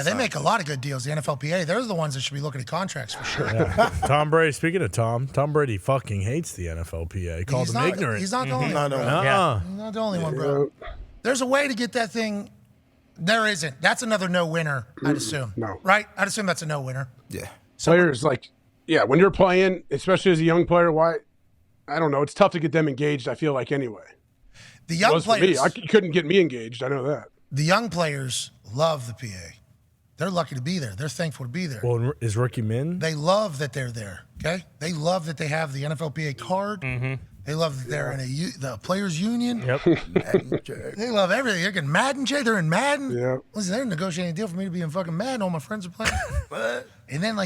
They make a lot of good deals. The NFLPA, they're the ones that should be looking at contracts for sure. Yeah. Tom Brady, speaking of Tom Brady fucking hates the NFLPA. He called them ignorant. He's not the only one, bro. He's not the only one, bro. There's a way to get that thing. There isn't. That's another no-winner, I'd assume. No. Right? I'd assume that's a no-winner. Yeah. Players, when you're playing, especially as a young player, I don't know. It's tough to get them engaged, I feel like, anyway. The young players. For me, you couldn't get me engaged. I know that. The young players love the PA. They're lucky to be there. They're thankful to be there. Well, is Rookie Min? They love that they're there, okay? They love that they have the NFLPA card. Mm-hmm. They love that they're in the players' union. Yep. They love everything. They're getting Madden, Jay. They're in Madden. Yeah. Listen, they're negotiating a deal for me to be in fucking Madden. All my friends are playing. And then,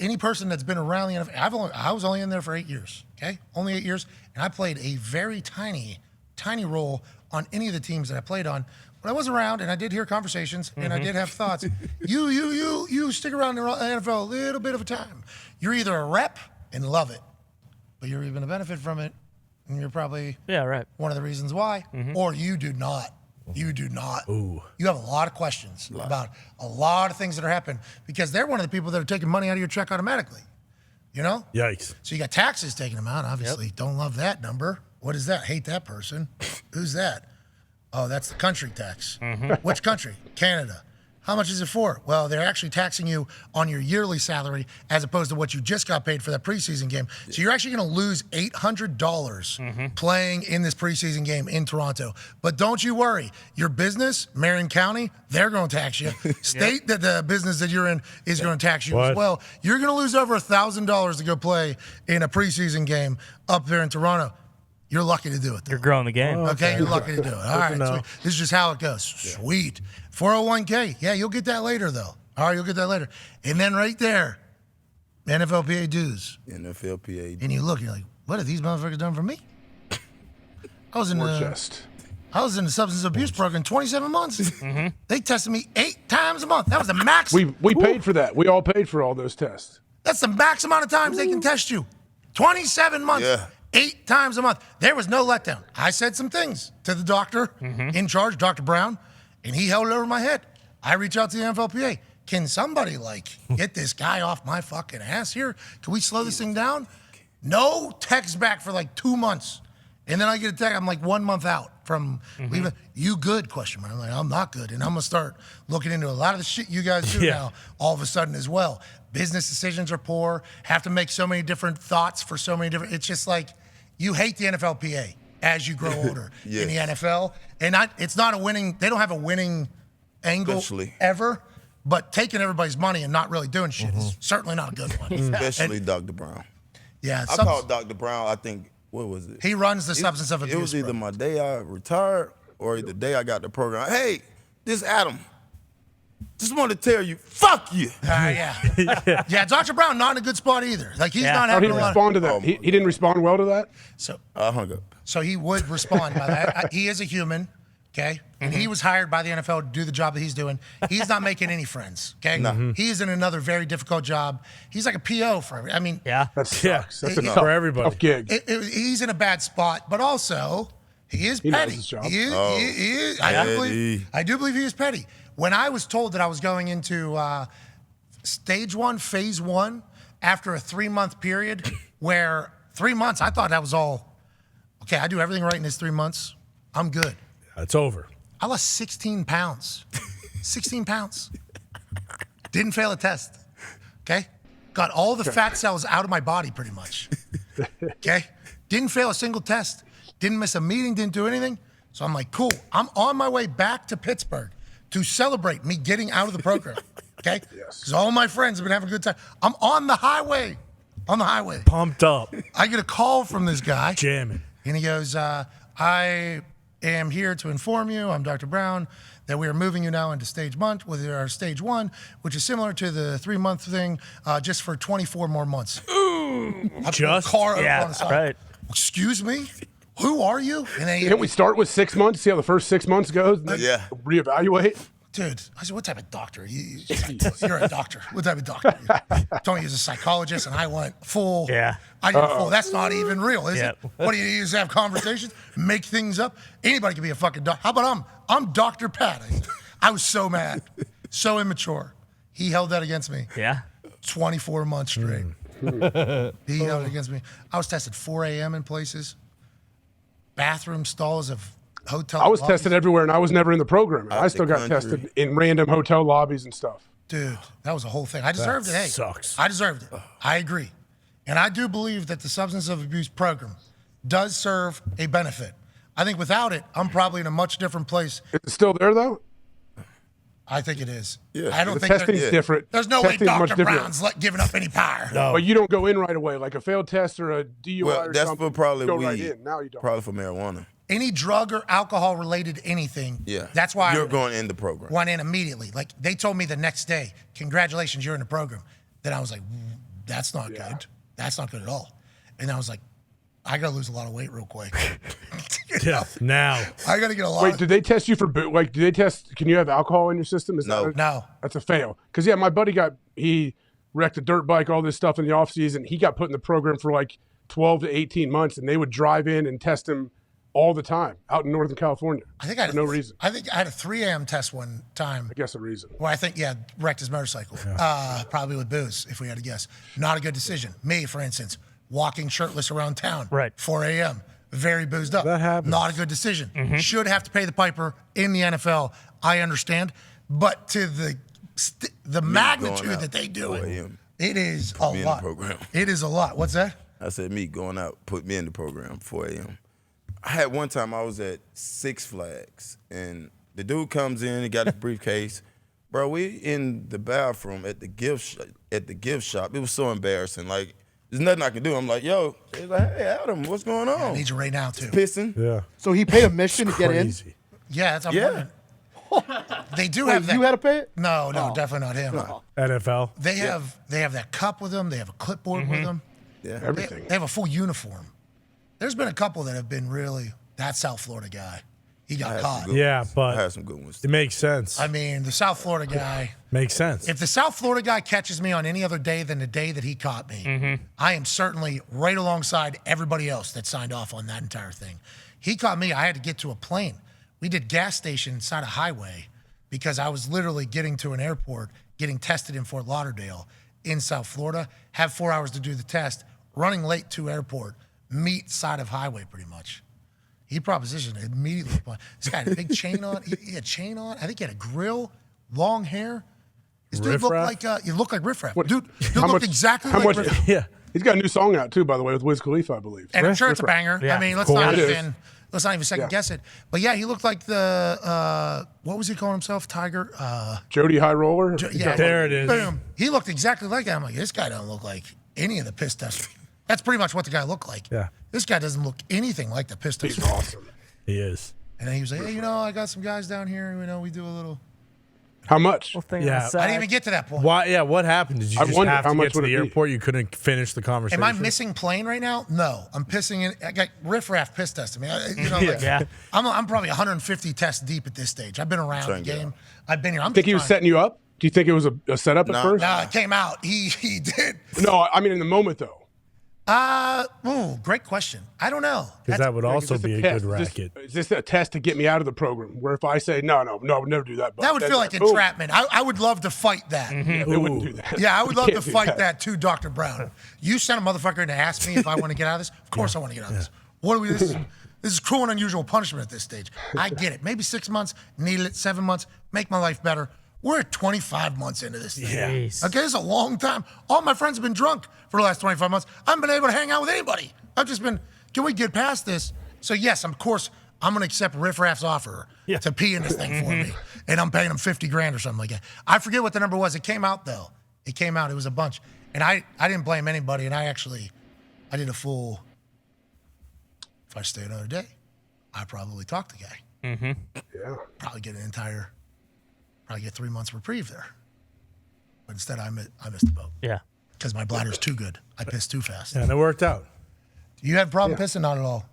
any person that's been around the NFL, I was only in there for 8 years, okay? Only 8 years. And I played a very tiny role on any of the teams that I played on. But I was around, and I did hear conversations, and I did have thoughts. You stick around the NFL a little bit of a time. You're either a rep and love it, but you're even going to benefit from it, and you're probably one of the reasons why, or you do not. You do not. Ooh. You have a lot of questions about a lot of things that are happening because they're one of the people that are taking money out of your check automatically. You know? Yikes. So you got taxes taking them out, obviously. Yep. Don't love that number. What is that? Hate that person. Who's that? Oh, that's the country tax. Which country? Canada. How much is it for? Well, they're actually taxing you on your yearly salary as opposed to what you just got paid for that preseason game. So you're actually going to lose $800 playing in this preseason game in Toronto. But don't you worry. Your business, Marion County, they're going to tax you. State that the business that you're in is going to tax you as well. You're going to lose over $1,000 to go play in a preseason game up there in Toronto. You're lucky to do it, though. You're growing the game. Okay, you're lucky to do it. All right, sweet. This is just how it goes. Sweet. 401k. Yeah, you'll get that later, though. All right, you'll get that later. And then right there, NFLPA dues. NFLPA dues. And you look, you're like, what have these motherfuckers done for me? I was in the substance abuse program 27 months. They tested me 8 times a month. That was the max. We paid for that. We all paid for all those tests. That's the max amount of times they can test you. 27 months. Yeah. 8 times a month. There was no letdown. I said some things to the doctor in charge, Dr. Brown, and he held it over my head. I reach out to the NFLPA. Can somebody, get this guy off my fucking ass here? Can we slow this thing down? No text back for 2 months. And then I get a text, I'm 1 month out from leaving. You good? Question mark. I'm like, I'm not good. And I'm going to start looking into a lot of the shit you guys do now all of a sudden as well. Business decisions are poor, have to make so many different thoughts for so many different, it's just you hate the NFLPA as you grow older in the NFL. And it's not a winning, they don't have a winning angle ever, but taking everybody's money and not really doing shit is certainly not a good one. Especially Dr. Brown. Yeah. I called Dr. Brown, I think, what was it? He runs the substance of abuse. It was either my day I retired or the day I got the program. Hey, this Adam. Just want to tell you, fuck you. Yeah, Dr. Brown not in a good spot either. He's not How having did he respond to that? He didn't respond well to that? So I hung up. So he would respond by that. He is a human, okay? And he was hired by the NFL to do the job that he's doing. He's not making any friends, okay? He is in another very difficult job. He's like a PO for everybody. That sucks. That's for everybody. Tough gig. He's in a bad spot, but also he is petty. Knows his job. He is. I do believe he is petty. When I was told that I was going into stage 1, phase 1, after a 3-month period, where 3 months, I thought that was all, okay, I do everything right in this 3 months. I'm good. It's over. I lost 16 pounds. 16 pounds. Didn't fail a test. Okay? Got all the fat cells out of my body pretty much. Okay? Didn't fail a single test. Didn't miss a meeting, didn't do anything. So I'm like, cool. I'm on my way back to Pittsburgh to celebrate me getting out of the program, okay? Because all my friends have been having a good time. I'm on the highway. Pumped up. I get a call from this guy. Jamming. And he goes, I am here to inform you, I'm Dr. Brown, that we are moving you now into stage 1, with our stage 1, which is similar to the 3-month thing, just for 24 more months. Ooh, I put a car over on the side. Right. Excuse me? Who are you? And Can't we start with 6 months, see how the first 6 months goes, then reevaluate? Dude, I said, what type of doctor? You're a doctor. What type of doctor? You told me he was a psychologist, and I went full. I did full. That's not even real, is it? What do you just have conversations, make things up? Anybody can be a fucking doctor. How about I'm Dr. Pat? I was so mad. So immature. He held that against me. Yeah. 24 months straight. He held it against me. I was tested 4 a.m. in places. Bathroom stalls of hotel I was lobbies. tested everywhere, and I was never in the program. And Out I still the got country. tested in random hotel lobbies and stuff. Dude, that was a whole thing. I deserved it. Hey, sucks. I deserved it. I agree. And I do believe that the substance abuse program does serve a benefit. I think without it, I'm probably in a much different place. Is it still there, though? I think it is. Yeah. I don't The think testing's there- different. there's no way Testing's much Dr. different. Brown's giving up any power. No. But you don't go in right away. Like a failed test or a DUI Well, or that's something. for probably you go weed. right in. Now you don't. Probably for marijuana. Any drug or alcohol related anything. Yeah. That's why you're I going in the program. went in immediately. Like they told me the next day, congratulations, you're in the program. Then I was like, that's not good. That's not good at all. And I was like, I got to lose a lot of weight real quick. You know? Now. I got to get a lot. Wait, did they test you for like? Did they test? Can you have alcohol in your system? Is No. No. That's a fail. Because yeah, my buddy he wrecked a dirt bike, all this stuff in the off season. He got put in the program for like 12 to 18 months, and they would drive in and test him all the time out in Northern California. I think I had for no reason. I think I had a 3 a.m. test one time I guess a reason. where I think, wrecked his motorcycle. Probably with booze, if we had to guess. Not a good decision. Me, for instance, walking shirtless around town. Right. 4 a.m. Very boozed up. That happens. Not a good decision. Should have to pay the piper in the NFL. I understand. But to the magnitude out that they do 4 it, a.m. it is me a in the lot. program. It is a lot. What's that? I said, me going out, put me in the program, 4 a.m. I had one time I was at Six Flags, and the dude comes in, he got his briefcase. Bro, we in the bathroom at the gift shop. It was so embarrassing. Like, there's nothing I can do. I'm like, yo, he's like, hey, Adam, what's going on? I need you right now, too. Pissing. Yeah. So he paid a mission to get in? Crazy. Yeah, that's Yeah. They do Wait, have that. you had to pay it? No, definitely not him. NFL. They have that cup with them. They have a clipboard with them. Yeah. Everything. They have a full uniform. There's been a couple that have been really that South Florida guy. He I got had caught. some good Yeah, ones. but I had some good ones. it makes sense. I mean, the South Florida guy. Makes sense. If the South Florida guy catches me on any other day than the day that he caught me, I am certainly right alongside everybody else that signed off on that entire thing. He caught me. I had to get to a plane. We did gas station inside a highway because I was literally getting to an airport, getting tested in Fort Lauderdale in South Florida, have 4 hours to do the test, running late to airport, meet side of highway pretty much. He propositioned immediately. This guy had a big chain on. He had a chain on. I think he had a grill, long hair. This dude looked Riff-raff? like you look like Riff Raff. What- Dude how looked much- exactly how like much- Riff Raff. yeah. He's got a new song out too, by the way, with Wiz Khalifa, I believe. And I'm sure it's a banger. Yeah, I mean, of let's not course. It even second guess it. But yeah, he looked like the what was he calling himself? Tiger. Jody High Roller. Yeah, There it is. Boom. He looked exactly like that. I'm like, this guy don't look like any of the piss testers. That's pretty much what the guy looked like. Yeah. This guy doesn't look anything like the piss He's testers. awesome. He is. And then he was like, hey, I got some guys down here. We do a little. How much? Thing Yeah. on the I side. didn't even get to that point. Why? Yeah. What happened? Did you I just wonder have how to much get to would the it be? airport? You couldn't finish the conversation. Am I missing plane right now? No, I'm pissing in. I got riffraff piss testing me. Like, Yeah. I'm probably 150 tests deep at this stage. I've been around the Trying to get game. out. I've been here. I'm Think he was trying- setting you up? Do you think it was a setup at Nah. first? No, it came out. He did. No, I mean in the moment though. Great question. I don't know. Because that would Like, also is this be a test? good racket. Is this a test to get me out of the program? Where if I say no, I would never do that. But That would then feel like boom. entrapment. I would love to fight that. Yeah, they wouldn't do that. Yeah, I would You love to can't do fight that too, Dr. Brown. You sent a motherfucker in to ask me if I want to get out of this. Of course I want to get out of this. What do we? This is cruel and unusual punishment at this stage. I get it. Maybe 6 months, needed it. 7 months, make my life better. We're at 25 months into this thing. Jeez. Okay, it's a long time. All my friends have been drunk for the last 25 months. I haven't been able to hang out with anybody. I've just been, can we get past this? So yes, of course, I'm going to accept Riff Raff's offer to pee in this thing for me. And I'm paying him 50 grand or something like that. I forget what the number was. It came out though. It came out, it was a bunch. And I didn't blame anybody. And I did a full, if I stay another day, I probably talk to the guy. Yeah. Probably get 3 months reprieve there. But instead, I missed the boat Yeah. because my bladder's too good. I pissed too fast. And it worked out. You have a problem pissing? Not at all.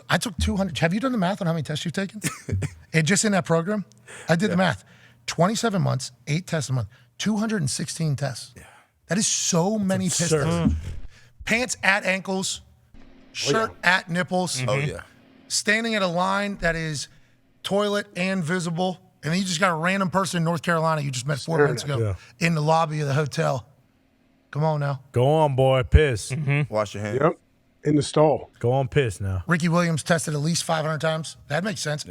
I took 200. Have you done the math on how many tests you've taken? And just in that program, I did the math. 27 months, 8 tests a month, 216 tests. Yeah. That is so many piss tests. Pants at ankles, shirt at nipples. Oh yeah. Standing at a line that is toilet and visible And then you just got a random person in North Carolina you just met 4 minutes ago in the lobby of the hotel. Come on now. Go on, boy. Piss. Wash your hands. Yep. In the stall. Go on, piss now. Ricky Williams tested at least 500 times. That makes sense.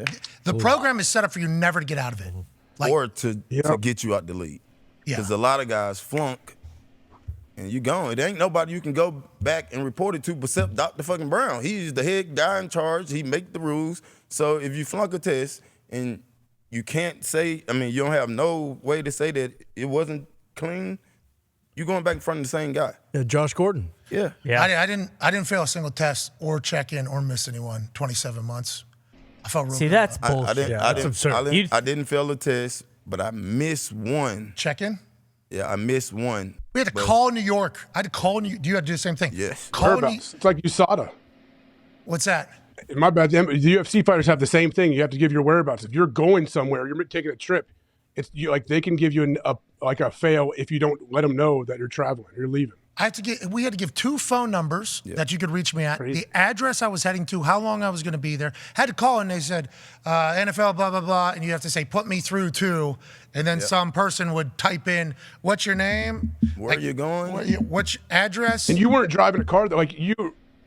The program is set up for you never to get out of it. Like, Or to get you out the league. Yeah. Because a lot of guys flunk and you gone. It ain't nobody you can go back and report it to except Dr. fucking Brown. He's the head guy in charge. He make the rules. So if you flunk a test and you can't say, you don't have no way to say that it wasn't clean, you're going back in front of the same guy. Yeah, Josh Gordon. Yeah. I didn't fail a single test or check in or miss anyone 27 months. I felt real See, good that's about it. bullshit. That's absurd. I didn't fail a test, but I missed one. Check in? Yeah, I missed one. We had to call New York. I had to call New York. Do you have to do the same thing? Yes. Call New Whereabouts. It's like USADA. What's that? My bad. The UFC fighters have the same thing. You have to give your whereabouts. If you're going somewhere, you're taking a trip. It's like they can give you a fail if you don't let them know that you're traveling, you're leaving. We had to give 2 phone numbers that you could reach me at, the address I was heading to, how long I was going to be there. Had to call and they said, NFL, blah, blah, blah. And you have to say, put me through to. And then some person would type in, what's your name? Where are you going? Which address? And you weren't driving a car.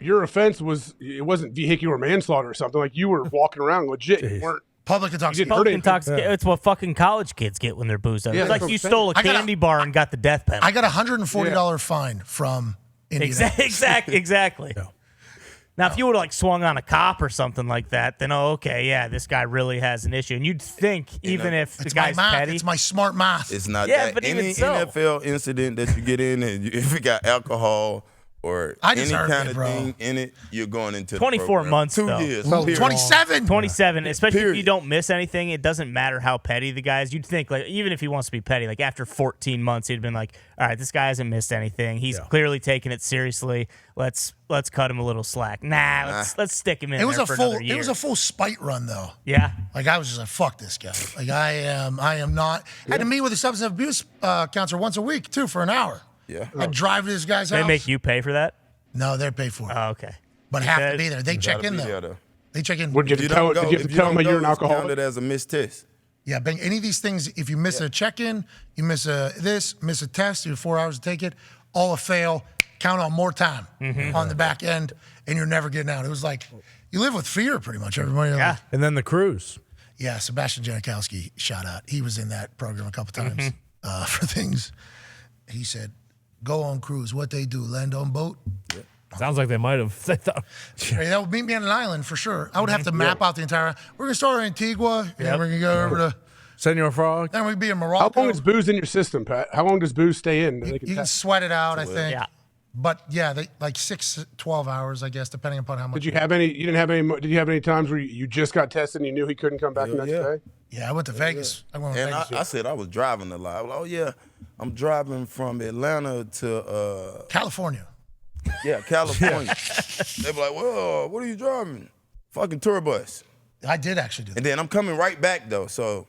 Your offense wasn't vehicular manslaughter or something. Like you were walking around legit. You weren't. Public intoxication. Public intoxication. It's what fucking college kids get when they're boozed up. Yeah, It's like that's you what I'm stole a saying. candy bar and got the death penalty. I got a $140 fine from Indianapolis. Exactly. Now, if you would have swung on a cop or something like that, then this guy really has an issue. And you'd think even if the It's my guy's math. petty. It's my smart math. It's not Yeah, that. but even Any so. NFL incident that you get in, and if it got alcohol or I any deserve kind it, of bro. thing in it, you're going into 24 the program. months, 2 though. years. Well, period. 27. 27, especially if you Period. don't miss anything, it doesn't matter how petty the guy is. You'd think, even if he wants to be petty, after 14 months, he'd been like, all right, this guy hasn't missed anything. He's clearly taking it seriously. Let's cut him a little slack. Let's stick him in there for another year. It was a full spite run though. Yeah. I was just like, fuck this guy. I am not. I had to meet with a substance abuse counselor once a week too for an hour. Yeah. I'd drive to this guy's They house. make you pay for that? No, they pay for it. Oh, okay. But have to be there. They check Gotta in be though. there, though. They check in. Would you If you tell don't go, did you have if to you tell don't them that go, you're an it's alcoholic? counted as a missed test. Yeah, any of these things, if you miss a check-in, you miss a test, you have 4 hours to take it, all a fail, count on more time on the back end, and you're never getting out. It was like, you live with fear pretty much. Everybody. Yeah. And then the cruise. Yeah, Sebastian Janikowski, shout out. He was in that program a couple times for things. He said, go on cruise. What they do, land on boat? Sounds like they might have. They thought, Hey, that would meet me on an island for sure. I would have to map out the entire. We're gonna start in Antigua, and then we're gonna go over to. Senor Frog. Then we'd be in How Morocco. long is booze in your system, Pat? How long does booze stay in? You can sweat it out, I think. Yeah. But yeah, they, 12 hours, I guess, depending upon how much. Did you have any? You didn't have any. Did you have any times where you just got tested and you knew he couldn't come back the next day? Yeah, I went to Vegas. I went to And Vegas. I said I was driving a lot. Oh yeah, I'm driving from Atlanta to California. California. They be like, well, what are you driving? Fucking tour bus. I did actually do that. And then I'm coming right back though. So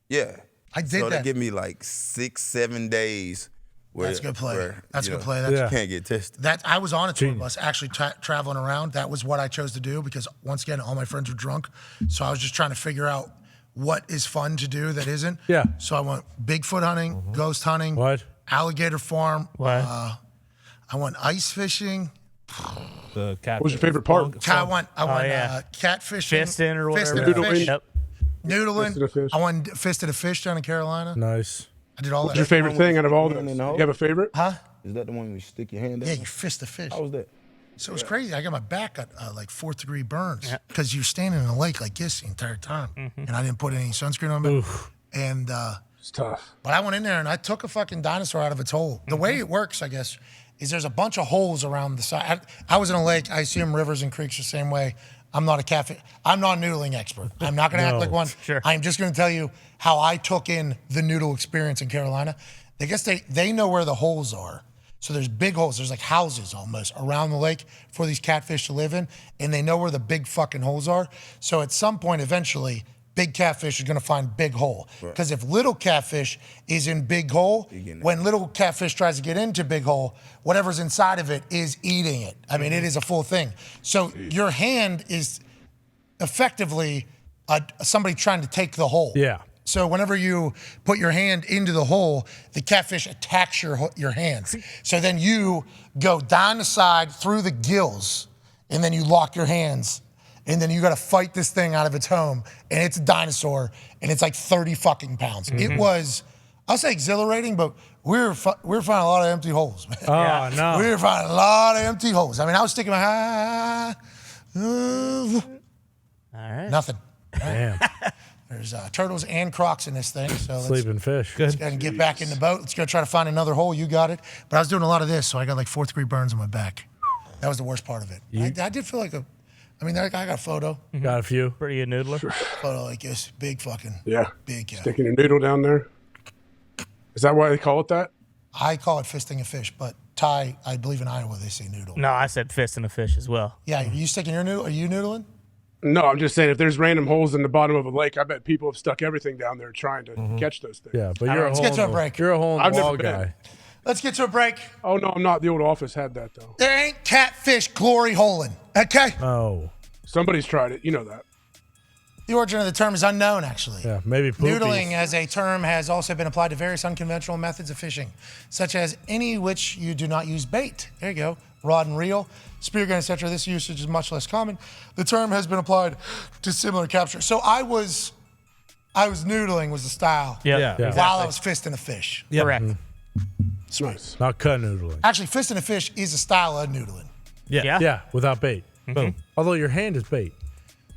yeah, I did so that. they give me 6-7 days. Where, That's a good play. where, That's a you good know, play. That's You can't get tested. That I was on a tour bus actually traveling around. That was what I chose to do because once again, all my friends were drunk. So I was just trying to figure out what is fun to do that isn't. Yeah. So I went Bigfoot hunting, ghost hunting, What? alligator farm. What? I went ice fishing. the cat. What was your favorite part? I went yeah. catfishing. Fisting or whatever. Fisted a Noodling. fish. Yep. Noodling. Fisted a fish. I went and fisted a fish down in Carolina. Nice. I did all What's that. your favorite thing out of all one those? in Do the hole? you have a favorite? Huh? Is that the one where you stick your hand in? Yeah, you fist a fish. How was that? So it was crazy. I got my back got 4th-degree burns because you're standing in a lake like this the entire time, and I didn't put any sunscreen on me. And It's tough. but I went in there and I took a fucking dinosaur out of its hole. The way it works, I guess, is there's a bunch of holes around the side. I was in a lake. I assume rivers and creeks the same way. I'm not a catfish. I'm not a noodling expert. I'm not going to act like one. Sure. I'm just going to tell you how I took in the noodle experience in Carolina. I guess they know where the holes are. So there's big holes. There's like houses almost around the lake for these catfish to live in, and they know where the big fucking holes are. So at some point, eventually, big catfish is going to find big hole. Because if little catfish is in big hole, when little catfish tries to get into big hole, whatever's inside of it is eating it. I mean, it is a full thing. So your hand is effectively somebody trying to take the hole. Yeah. So whenever you put your hand into the hole, the catfish attacks your hands. So then you go down the side through the gills, and then you lock your hands, and then you got to fight this thing out of its home, and it's a dinosaur, and it's like 30 fucking pounds. It was, I'll say exhilarating, but we were finding a lot of empty holes, man. Oh, no. We were finding a lot of empty holes. I mean, I was sticking my All right. nothing. Damn. There's turtles and crocs in this thing. So Sleeping fish. let's go and get back in the boat. Let's go try to find another hole. You got it. But I was doing a lot of this, so I got like 4th-degree burns on my back. That was the worst part of it. I did feel like I got a photo. Got a few. Pretty good noodler. Photo like this. Big fucking, big cat. Sticking your noodle down there. Is that why they call it that? I call it fisting a fish, but Thai, I believe in Iowa, they say noodle. No, I said fist in a fish as well. Yeah, are you sticking your noodle? Are you noodling? No, I'm just saying if there's random holes in the bottom of a lake, I bet people have stuck everything down there trying to catch those things. Yeah, but you're a Let's hole get to a break. You're a hole in I've the never wall been. guy. Let's get to a break. Oh, no, I'm not. The old office had that, though. There ain't catfish glory holing, okay? Oh. Somebody's tried it. You know that. The origin of the term is unknown, actually. Yeah, maybe poopies. Noodling as a term has also been applied to various unconventional methods of fishing, such as any which you do not use bait. There you go. Rod and reel, spear gun, etc. This usage is much less common. The term has been applied to similar capture. So I was noodling was the style. Yep. Yeah. While I was fisting a fish. Yep. Correct. Nice. Not canoodling. Actually, fisting a fish is a style of noodling. Yeah. Yeah, without bait. Boom. Although your hand is bait.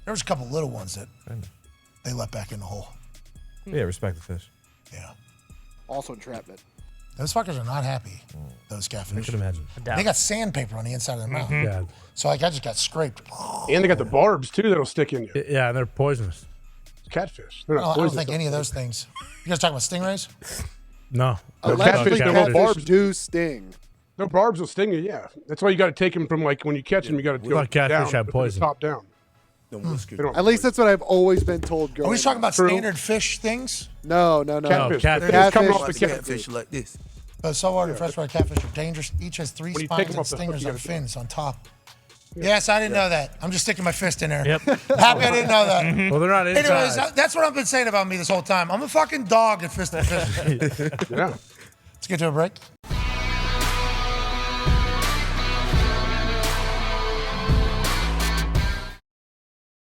There was a couple little ones that they let back in the hole. Yeah, respect the fish. Yeah. Also entrapment. Those fuckers are not happy, those I catfish. can imagine. They got sandpaper on the inside of their mouth. Yeah. So like I just got scraped. And they got the barbs, too, that'll stick in you. Yeah, and they're poisonous. It's catfish. They're I not don't poisonous. think any of those things. You guys talking about stingrays? No. Allegedly, catfish, catfish barbs. do sting. No, barbs will sting you, yeah. That's why you got to take them from, like, when you catch them, you got to go thought catfish down, had poison. Top down. Them whiskers. They don't- At least that's what I've always been told. Are Growing we talking up. about standard fish things? No. Catfish. catfish. They're coming Catfish. off the Like catfish. catfish like this. Saltwater and freshwater catfish are dangerous. Each has 3 When you take spines them and off the hook, stingers you on gotta- fins on top. Yes, I didn't know that. I'm just sticking my fist in there. Yep. Happy I didn't know that. Well, they're not inside. Anyways, that's what I've been saying about me this whole time. I'm a fucking dog at fisting fish. Yeah. Let's get to a break.